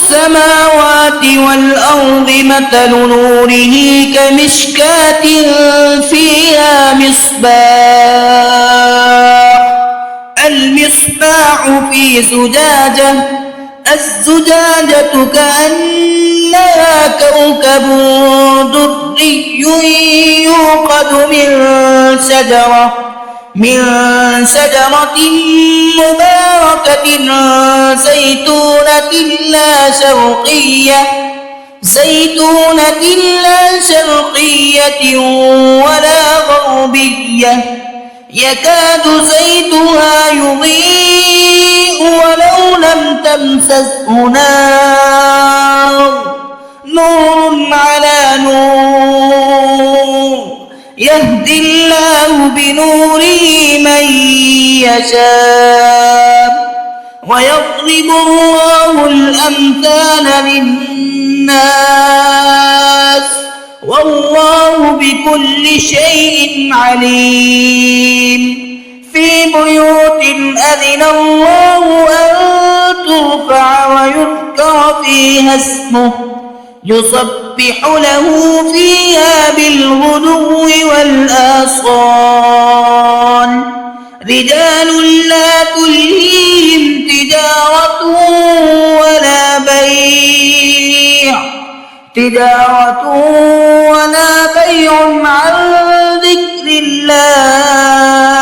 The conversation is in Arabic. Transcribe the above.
السماوات والأرض مثل نوره كمشكاة فيها المصباح في زجاجة، الزجاجة كأنها كوكب دري يوقد من شجرة مباركة زيتونة لا شرقية ولا غربية، يكاد زيتها يضيء ولو لم تمسسه نار، نور على نور، يهدي الله بنوره من يشاء ويضرب الله الأمثال للناس والله بكل شيء عليم. في بيوت أذن الله أن ترفع ويذكر فيها اسمه يسبح له فيها بالغدو والآصال، رجال لا تلهيهم تجارة ولا بيع عن ذكر الله